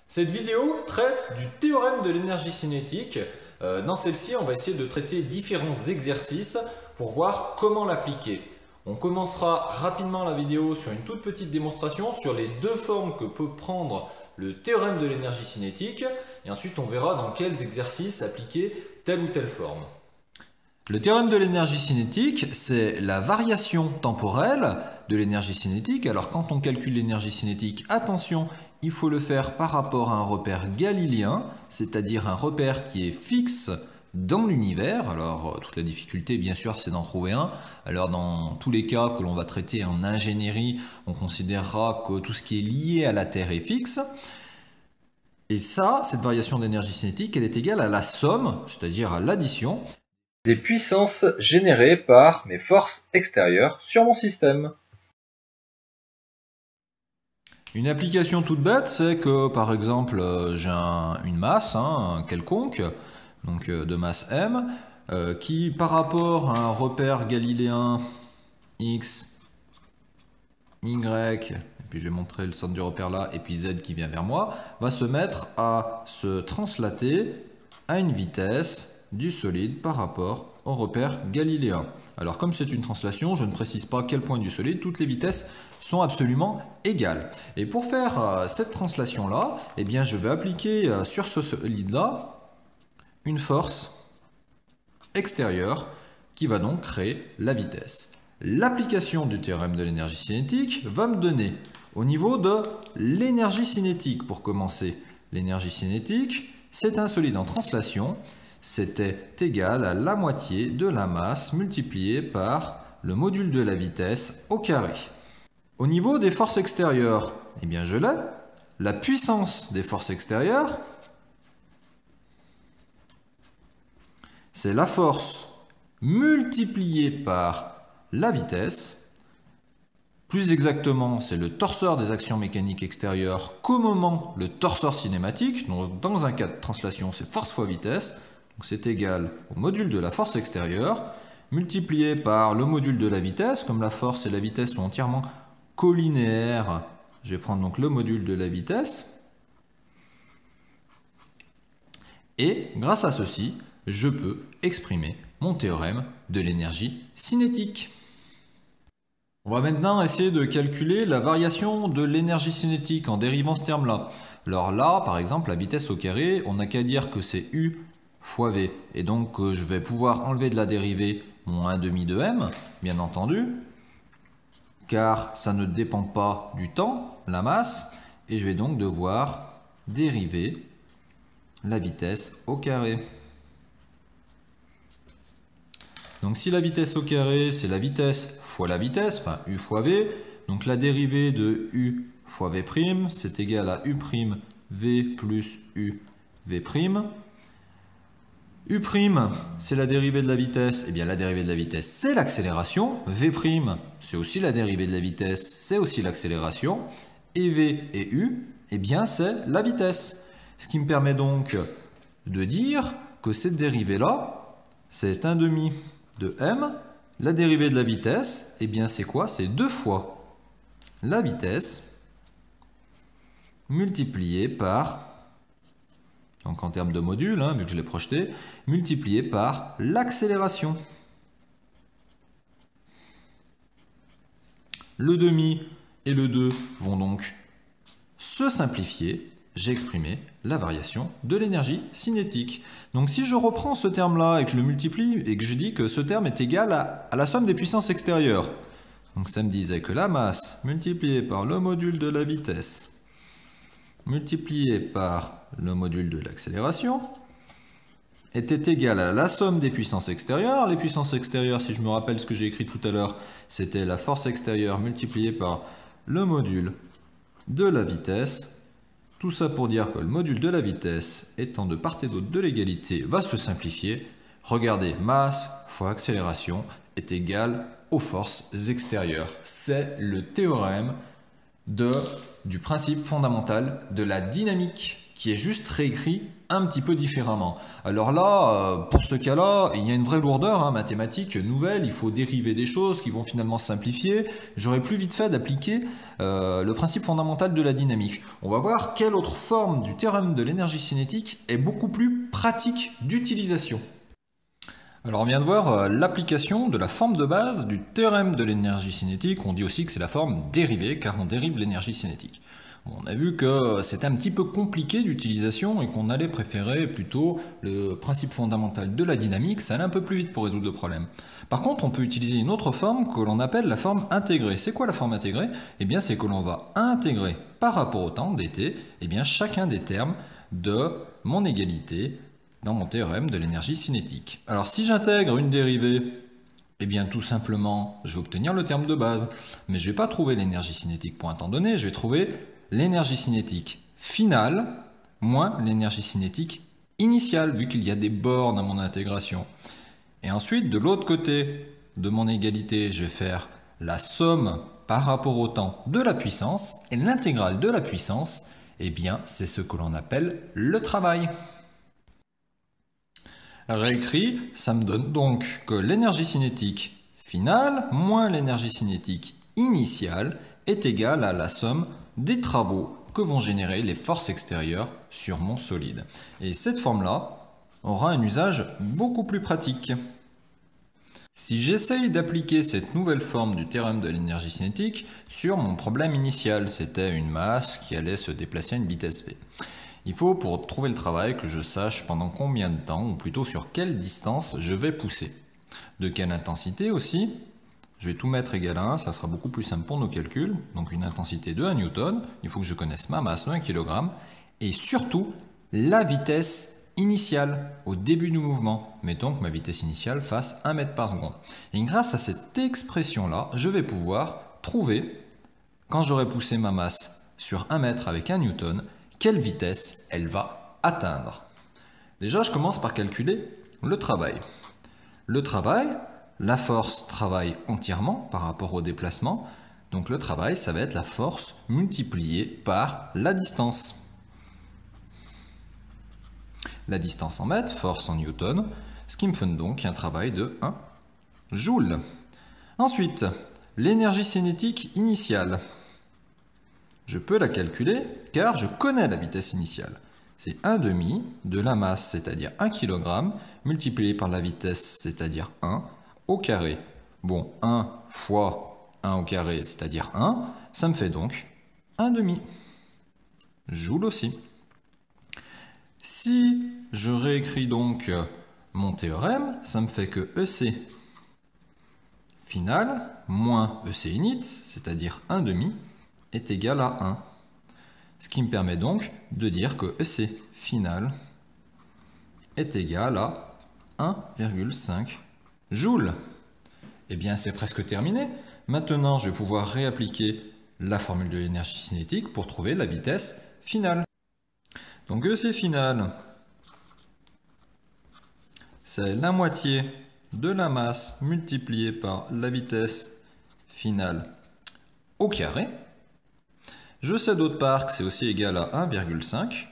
Cette vidéo traite du théorème de l'énergie cinétique. Dans celle-ci, on va essayer de traiter différents exercices pour voir comment l'appliquer. On commencera rapidement la vidéo sur une toute petite démonstration sur les deux formes que peut prendre le théorème de l'énergie cinétique et ensuite on verra dans quels exercices appliquer telle ou telle forme. Le théorème de l'énergie cinétique, c'est la variation temporelle de l'énergie cinétique. Alors quand on calcule l'énergie cinétique, attention, il faut le faire par rapport à un repère galiléen, c'est-à-dire un repère qui est fixe dans l'univers. Alors toute la difficulté bien sûr c'est d'en trouver un. Alors dans tous les cas que l'on va traiter en ingénierie, on considérera que tout ce qui est lié à la Terre est fixe. Et ça, cette variation d'énergie cinétique, elle est égale à la somme, c'est-à-dire à l'addition des puissances générées par mes forces extérieures sur mon système. Une application toute bête, c'est que par exemple j'ai une masse quelconque, donc de masse m, qui par rapport à un repère galiléen x, y, et puis je vais montrer le centre du repère là, et puis z qui vient vers moi, va se mettre à se translater à une vitesse du solide par rapport au repère galiléen. Alors comme c'est une translation, je ne précise pas quel point du solide, toutes les vitesses sont absolument égales. Et pour faire cette translation là, eh bien je vais appliquer sur ce solide là une force extérieure qui va donc créer la vitesse. L'application du théorème de l'énergie cinétique va me donner au niveau de l'énergie cinétique pour commencer. L'énergie cinétique, c'est un solide en translation. C'était égal à la moitié de la masse multipliée par le module de la vitesse au carré. Au niveau des forces extérieures, eh bien je l'ai. La puissance des forces extérieures, c'est la force multipliée par la vitesse. Plus exactement, c'est le torseur des actions mécaniques extérieures qu'au moment le torseur cinématique. Donc dans un cas de translation, c'est force fois vitesse. C'est égal au module de la force extérieure multiplié par le module de la vitesse. Comme la force et la vitesse sont entièrement collinéaires, je vais prendre donc le module de la vitesse. Et grâce à ceci, je peux exprimer mon théorème de l'énergie cinétique. On va maintenant essayer de calculer la variation de l'énergie cinétique en dérivant ce terme-là. Alors là, par exemple, la vitesse au carré, on n'a qu'à dire que c'est U fois V. Et donc je vais pouvoir enlever de la dérivée mon 1/2 de m, bien entendu, car ça ne dépend pas du temps, la masse, et je vais donc devoir dériver la vitesse au carré. Donc si la vitesse au carré, c'est la vitesse fois la vitesse, enfin U fois V, donc la dérivée de U fois V', c'est égal à U' V plus U V'. U', c'est la dérivée de la vitesse, et bien la dérivée de la vitesse, c'est l'accélération. V', c'est aussi la dérivée de la vitesse, c'est aussi l'accélération. Et V et U, eh bien c'est la vitesse. Ce qui me permet donc de dire que cette dérivée-là, c'est 1/2 de m. La dérivée de la vitesse, eh bien c'est quoi? C'est 2 fois la vitesse multipliée par... donc en termes de module, vu que je l'ai projeté, multiplié par l'accélération. Le demi et le 2 vont donc se simplifier. J'ai exprimé la variation de l'énergie cinétique. Donc si je reprends ce terme-là et que je le multiplie et que je dis que ce terme est égal à la somme des puissances extérieures, donc ça me disait que la masse multipliée par le module de la vitesse multiplié par le module de l'accélération était égal à la somme des puissances extérieures. Les puissances extérieures, si je me rappelle ce que j'ai écrit tout à l'heure, c'était la force extérieure multipliée par le module de la vitesse. Tout ça pour dire que le module de la vitesse, étant de part et d'autre de l'égalité, va se simplifier. Regardez, masse fois accélération est égal aux forces extérieures. C'est le théorème du principe fondamental de la dynamique. qui est juste réécrit un petit peu différemment. Alors là, pour ce cas-là, il y a une vraie lourdeur mathématique nouvelle, il faut dériver des choses qui vont finalement simplifier. J'aurais plus vite fait d'appliquer le principe fondamental de la dynamique. On va voir quelle autre forme du théorème de l'énergie cinétique est beaucoup plus pratique d'utilisation. Alors on vient de voir l'application de la forme de base du théorème de l'énergie cinétique. On dit aussi que c'est la forme dérivée, car on dérive l'énergie cinétique. Bon, on a vu que c'était un petit peu compliqué d'utilisation et qu'on allait préférer plutôt le principe fondamental de la dynamique, ça allait un peu plus vite pour résoudre le problème. Par contre, on peut utiliser une autre forme que l'on appelle la forme intégrée. C'est quoi la forme intégrée? Eh bien, c'est que l'on va intégrer par rapport au temps dt, eh bien, chacun des termes de mon égalité dans mon théorème de l'énergie cinétique. Alors si j'intègre une dérivée, eh bien tout simplement, je vais obtenir le terme de base. Mais je ne vais pas trouver l'énergie cinétique pour un temps donné, je vais trouver l'énergie cinétique finale moins l'énergie cinétique initiale, vu qu'il y a des bornes à mon intégration. Et ensuite, de l'autre côté de mon égalité, je vais faire la somme par rapport au temps de la puissance, et l'intégrale de la puissance, eh bien c'est ce que l'on appelle le travail. Réécrit, ça me donne donc que l'énergie cinétique finale moins l'énergie cinétique initiale est égale à la somme des travaux que vont générer les forces extérieures sur mon solide. Et cette forme-là aura un usage beaucoup plus pratique. Si j'essaye d'appliquer cette nouvelle forme du théorème de l'énergie cinétique sur mon problème initial, c'était une masse qui allait se déplacer à une vitesse v. Il faut, pour trouver le travail, que je sache pendant combien de temps, ou plutôt sur quelle distance je vais pousser. De quelle intensité aussi. Je vais tout mettre égal à 1, ça sera beaucoup plus simple pour nos calculs. Donc une intensité de 1 Newton, il faut que je connaisse ma masse de 1 kg, et surtout la vitesse initiale au début du mouvement. Mettons que ma vitesse initiale fasse 1 mètre par seconde. Et grâce à cette expression-là, je vais pouvoir trouver, quand j'aurai poussé ma masse sur 1 mètre avec 1 Newton, quelle vitesse elle va atteindre. Déjà, je commence par calculer le travail. Le travail, la force travaille entièrement par rapport au déplacement. Donc le travail, ça va être la force multipliée par la distance. La distance en mètres, force en newton, ce qui me donne donc un travail de 1 joule. Ensuite, l'énergie cinétique initiale. Je peux la calculer car je connais la vitesse initiale. C'est 1/2 de la masse, c'est-à-dire 1 kg, multiplié par la vitesse, c'est-à-dire 1, au carré. Bon, 1 fois 1 au carré, c'est-à-dire 1, ça me fait donc 1/2 joule aussi. Si je réécris donc mon théorème, ça me fait que EC final moins EC init, c'est-à-dire 1/2, est égal à 1. Ce qui me permet donc de dire que EC final est égal à 1,5 joules. Eh bien, c'est presque terminé. Maintenant, je vais pouvoir réappliquer la formule de l'énergie cinétique pour trouver la vitesse finale. Donc EC final, c'est la moitié de la masse multipliée par la vitesse finale au carré. Je sais d'autre part que c'est aussi égal à 1,5.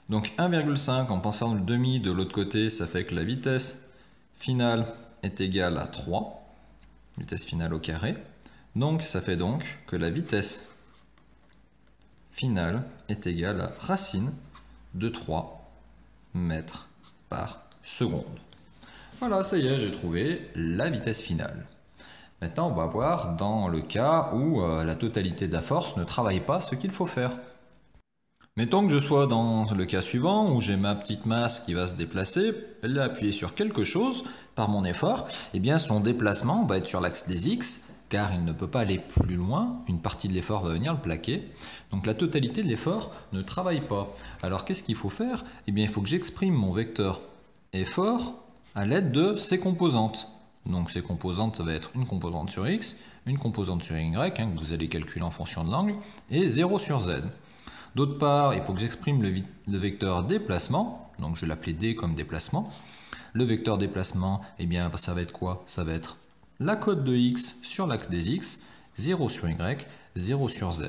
Donc 1,5 en passant le demi de l'autre côté, ça fait que la vitesse finale est égale à 3. Vitesse finale au carré. Donc ça fait donc que la vitesse finale est égale à racine de 3 mètres par seconde. Voilà, ça y est, j'ai trouvé la vitesse finale. Maintenant, on va voir dans le cas où la totalité de la force ne travaille pas ce qu'il faut faire. Mettons que je sois dans le cas suivant où j'ai ma petite masse qui va se déplacer, elle a appuyé sur quelque chose par mon effort, et bien son déplacement va être sur l'axe des X, car il ne peut pas aller plus loin, une partie de l'effort va venir le plaquer, donc la totalité de l'effort ne travaille pas. Alors qu'est-ce qu'il faut faire? Eh bien il faut que j'exprime mon vecteur effort à l'aide de ses composantes. Donc ces composantes, ça va être une composante sur x, une composante sur y, que vous allez calculer en fonction de l'angle, et 0 sur z. D'autre part, il faut que j'exprime le vecteur déplacement, donc je vais l'appeler d comme déplacement. Le vecteur déplacement, eh bien, ça va être quoi? Ça va être la cote de x sur l'axe des x, 0 sur y, 0 sur z.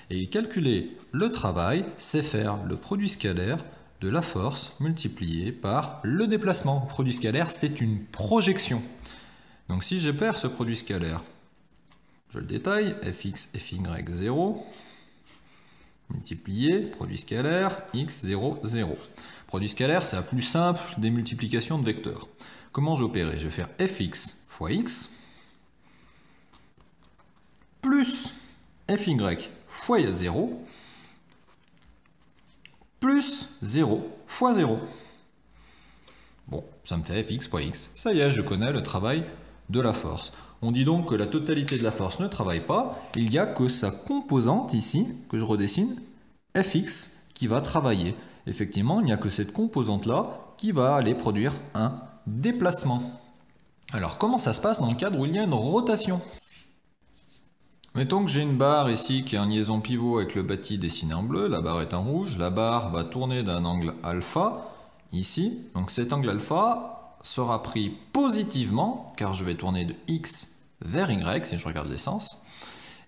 Et calculer le travail, c'est faire le produit scalaire de la force multiplié par le déplacement. Le produit scalaire, c'est une projection. Donc si j'opère ce produit scalaire, je le détaille, fx, fy, 0, multiplié, produit scalaire, x, 0, 0. Produit scalaire, c'est la plus simple des multiplications de vecteurs. Comment j'opérais? Je vais faire fx fois x, plus fy fois 0, plus 0 fois 0. Bon, ça me fait fx fois x. Ça y est, je connais le travail de la force. On dit donc que la totalité de la force ne travaille pas, il n'y a que sa composante ici, que je redessine, fx, qui va travailler. Effectivement, il n'y a que cette composante-là qui va aller produire un déplacement. Alors, comment ça se passe dans le cadre où il y a une rotation? Mettons que j'ai une barre ici qui est en liaison pivot avec le bâti dessiné en bleu, la barre est en rouge, la barre va tourner d'un angle alpha, ici, donc cet angle alpha sera pris positivement, car je vais tourner de x vers y, si je regarde les sens,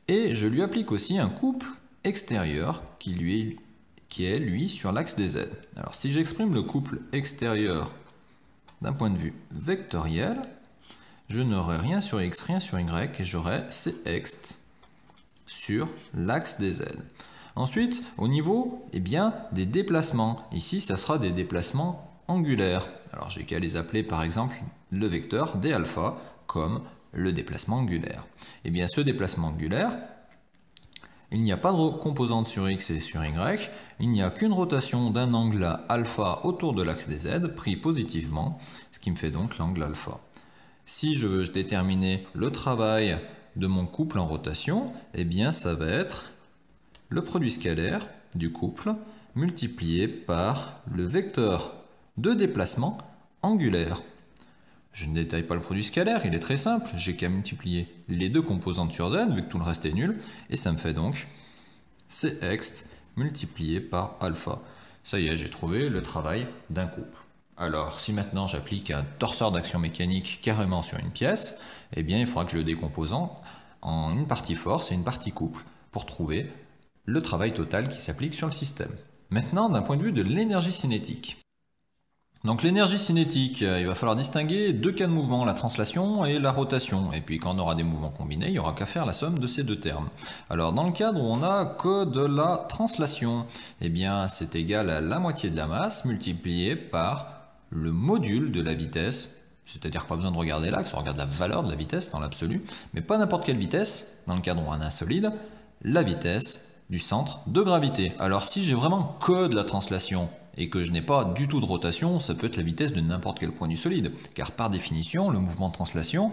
et je lui applique aussi un couple extérieur qui est, lui, sur l'axe des z. Alors si j'exprime le couple extérieur d'un point de vue vectoriel, je n'aurai rien sur x, rien sur y, et j'aurai cx sur l'axe des z. Ensuite, au niveau des déplacements, ici ça sera des déplacements angulaires. Alors j'ai qu'à les appeler par exemple le vecteur d alpha comme le déplacement angulaire. Et bien ce déplacement angulaire, il n'y a pas de composante sur x et sur y, il n'y a qu'une rotation d'un angle alpha autour de l'axe des z pris positivement, ce qui me fait donc l'angle alpha. Si je veux déterminer le travail de mon couple en rotation, eh bien ça va être le produit scalaire du couple multiplié par le vecteur de déplacement angulaire. Je ne détaille pas le produit scalaire, il est très simple, j'ai qu'à multiplier les deux composantes sur z, vu que tout le reste est nul, et ça me fait donc cx multiplié par alpha. Ça y est, j'ai trouvé le travail d'un couple. Alors, si maintenant j'applique un torseur d'action mécanique carrément sur une pièce, eh bien il faudra que je le décompose en une partie force et une partie couple, pour trouver le travail total qui s'applique sur le système. Maintenant, d'un point de vue de l'énergie cinétique. Donc l'énergie cinétique, il va falloir distinguer deux cas de mouvement, la translation et la rotation. Et puis quand on aura des mouvements combinés, il n'y aura qu'à faire la somme de ces deux termes. Alors dans le cadre où on n'a que de la translation, eh bien c'est égal à la moitié de la masse multiplié par le module de la vitesse. C'est-à-dire pas besoin de regarder l'axe, on regarde la valeur de la vitesse dans l'absolu, mais pas n'importe quelle vitesse, dans le cadre où on a un solide, la vitesse du centre de gravité. Alors si j'ai vraiment que de la translation, et que je n'ai pas du tout de rotation, ça peut être la vitesse de n'importe quel point du solide, car par définition, le mouvement de translation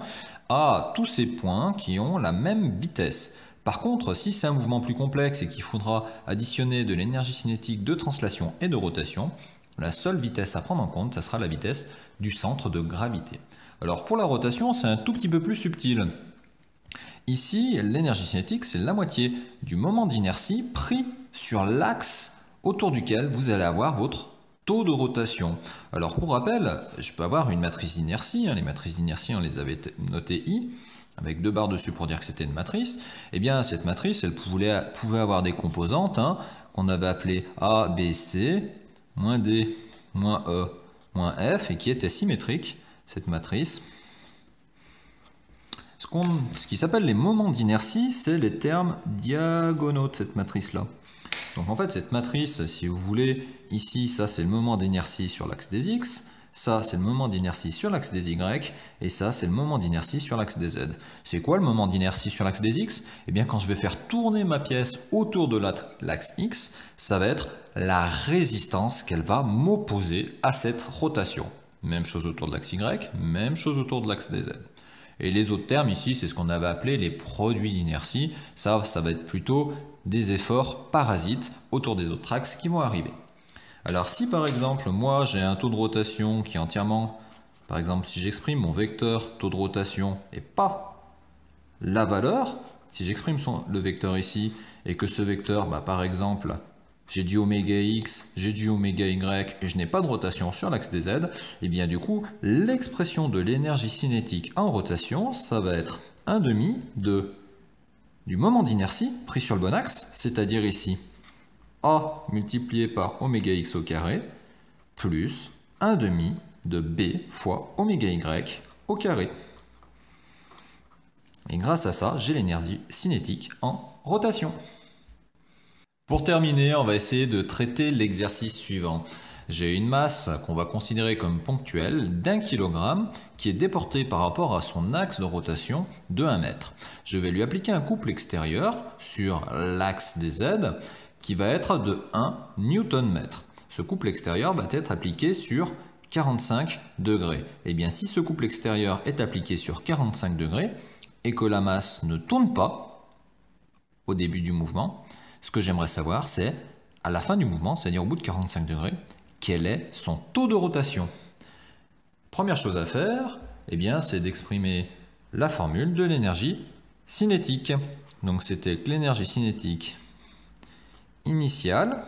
a tous ces points qui ont la même vitesse. Par contre, si c'est un mouvement plus complexe et qu'il faudra additionner de l'énergie cinétique de translation et de rotation, la seule vitesse à prendre en compte, ça sera la vitesse du centre de gravité. Alors pour la rotation, c'est un tout petit peu plus subtil. Ici, l'énergie cinétique, c'est la moitié du moment d'inertie pris sur l'axe autour duquel vous allez avoir votre taux de rotation. Alors pour rappel, je peux avoir une matrice d'inertie, les matrices d'inertie on les avait notées I, avec deux barres dessus pour dire que c'était une matrice. Et bien cette matrice, elle pouvait avoir des composantes qu'on avait appelées A, B, C, moins D, moins E, moins F, et qui étaient symétriques, cette matrice. Ce qui s'appelle les moments d'inertie, c'est les termes diagonaux de cette matrice-là. Donc en fait, cette matrice, si vous voulez, ici, ça c'est le moment d'inertie sur l'axe des x, ça c'est le moment d'inertie sur l'axe des y, et ça c'est le moment d'inertie sur l'axe des z. C'est quoi le moment d'inertie sur l'axe des x? Eh bien quand je vais faire tourner ma pièce autour de l'axe x, ça va être la résistance qu'elle va m'opposer à cette rotation. Même chose autour de l'axe y, même chose autour de l'axe des z. Et les autres termes ici, c'est ce qu'on avait appelé les produits d'inertie. Ça va être plutôt des efforts parasites autour des autres axes qui vont arriver. Alors si par exemple, moi j'ai un taux de rotation qui est entièrement, par exemple si j'exprime mon vecteur taux de rotation et pas la valeur, si j'exprime le vecteur ici et que ce vecteur, par exemple, j'ai du oméga x, j'ai du oméga y et je n'ai pas de rotation sur l'axe des z, et bien du coup, l'expression de l'énergie cinétique en rotation, ça va être 1/2 de du moment d'inertie pris sur le bon axe, c'est-à-dire ici A multiplié par oméga x au carré, plus 1 demi de B fois oméga y au carré. Et grâce à ça, j'ai l'énergie cinétique en rotation. Pour terminer, on va essayer de traiter l'exercice suivant. J'ai une masse qu'on va considérer comme ponctuelle d'1 kg qui est déportée par rapport à son axe de rotation de 1 mètre. Je vais lui appliquer un couple extérieur sur l'axe des Z qui va être de 1 Nm. Ce couple extérieur va être appliqué sur 45 degrés. Et bien si ce couple extérieur est appliqué sur 45 degrés et que la masse ne tourne pas au début du mouvement, ce que j'aimerais savoir c'est à la fin du mouvement, c'est-à-dire au bout de 45 degrés, quel est son taux de rotation. Première chose à faire, eh bien, c'est d'exprimer la formule de l'énergie cinétique. Donc c'était que l'énergie cinétique initiale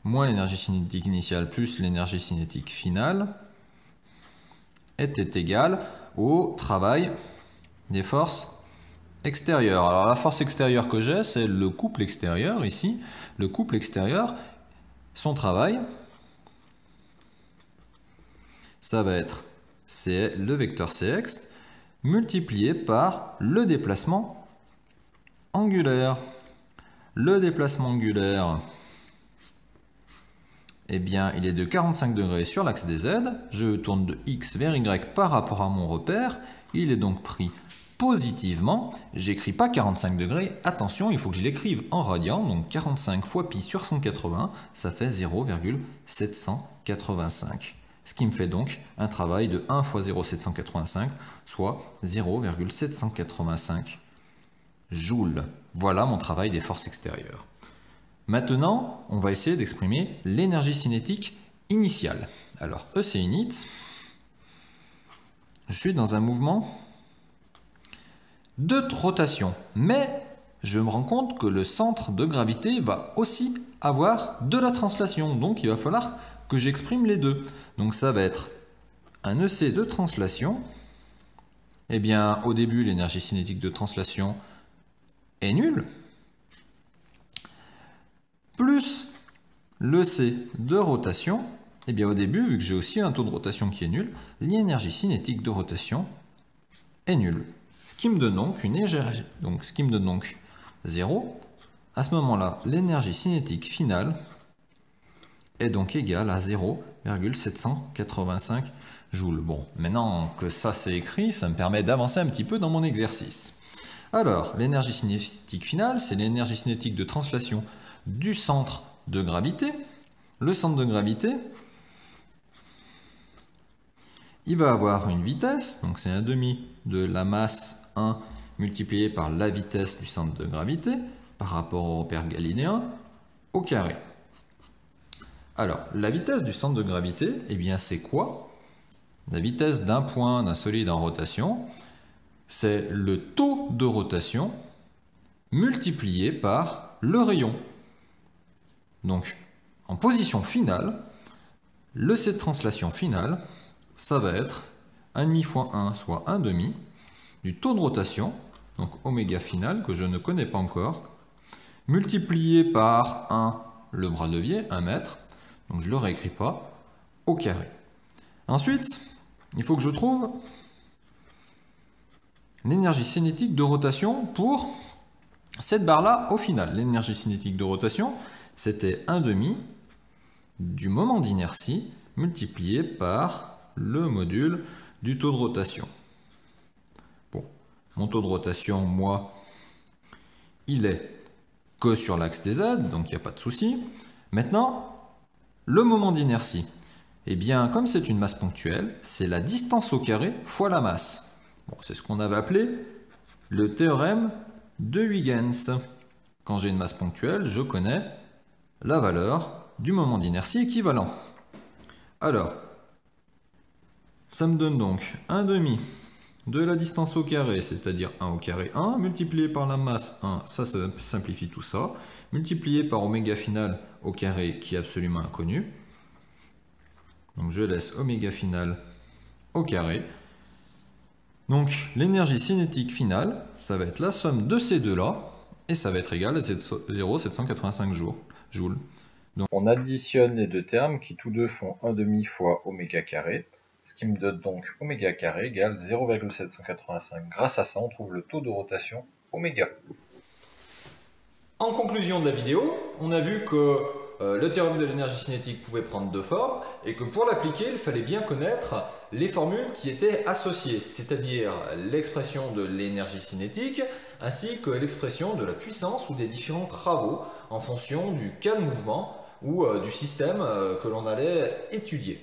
moins l'énergie cinétique initiale plus l'énergie cinétique finale était égale au travail des forces extérieures. Alors la force extérieure que j'ai, c'est le couple extérieur ici. Le couple extérieur, son travail, ça va être le vecteur Cx multiplié par le déplacement angulaire. Le déplacement angulaire, eh bien, il est de 45 degrés sur l'axe des Z. Je tourne de x vers y par rapport à mon repère. Il est donc pris positivement. J'écris pas 45 degrés. Attention, il faut que je l'écrive en radian. Donc 45 fois pi sur 180, ça fait 0,785. Ce qui me fait donc un travail de 1 fois 0,785, soit 0,785 joules. Voilà mon travail des forces extérieures. Maintenant, on va essayer d'exprimer l'énergie cinétique initiale. Alors, E c'est init. Je suis dans un mouvement de rotation, mais je me rends compte que le centre de gravité va aussi avoir de la translation. Donc, il va falloir que j'exprime les deux. Donc, ça va être un EC de translation. Eh bien, au début, l'énergie cinétique de translation est nulle, plus le C de rotation, et bien au début, vu que j'ai aussi un taux de rotation qui est nul, l'énergie cinétique de rotation est nulle. Ce qui me donne donc une énergie, donc ce qui me donne donc 0. À ce moment-là, l'énergie cinétique finale est donc égale à 0,785 joules. Bon, maintenant que ça c'est écrit, ça me permet d'avancer un petit peu dans mon exercice. Alors, l'énergie cinétique finale, c'est l'énergie cinétique de translation du centre de gravité. Le centre de gravité, il va avoir une vitesse, donc c'est un demi de la masse 1 multiplié par la vitesse du centre de gravité par rapport au repère galiléen au carré. Alors, la vitesse du centre de gravité, eh bien c'est quoi? La vitesse d'un point d'un solide en rotation, c'est le taux de rotation multiplié par le rayon. Donc, en position finale, le C de translation finale, ça va être 1,5 fois 1, soit 1 demi, du taux de rotation, donc oméga final, que je ne connais pas encore, multiplié par 1, le bras de levier, 1 mètre, donc je ne le réécris pas, au carré. Ensuite, il faut que je trouve l'énergie cinétique de rotation pour cette barre-là au final. L'énergie cinétique de rotation, c'était 1 demi du moment d'inertie multiplié par le module du taux de rotation. Bon, mon taux de rotation, moi, il est que sur l'axe des Z, donc il n'y a pas de souci. Maintenant, le moment d'inertie. Eh bien, comme c'est une masse ponctuelle, c'est la distance au carré fois la masse. Bon, c'est ce qu'on avait appelé le théorème de Huygens. Quand j'ai une masse ponctuelle, je connais la valeur du moment d'inertie équivalent. Alors, ça me donne donc 1 demi de la distance au carré, c'est-à-dire 1 au carré 1, multiplié par la masse 1, ça simplifie tout ça, multiplié par oméga final au carré qui est absolument inconnu. Donc je laisse oméga final au carré. Donc l'énergie cinétique finale, ça va être la somme de ces deux-là, et ça va être égal à 0,785 joules. Donc on additionne les deux termes qui tous deux font 1/2 fois oméga carré, ce qui me donne donc oméga carré égale 0,785. Grâce à ça, on trouve le taux de rotation oméga. En conclusion de la vidéo, on a vu que le théorème de l'énergie cinétique pouvait prendre deux formes et que pour l'appliquer, il fallait bien connaître les formules qui étaient associées, c'est-à-dire l'expression de l'énergie cinétique ainsi que l'expression de la puissance ou des différents travaux en fonction du cas de mouvement ou du système que l'on allait étudier.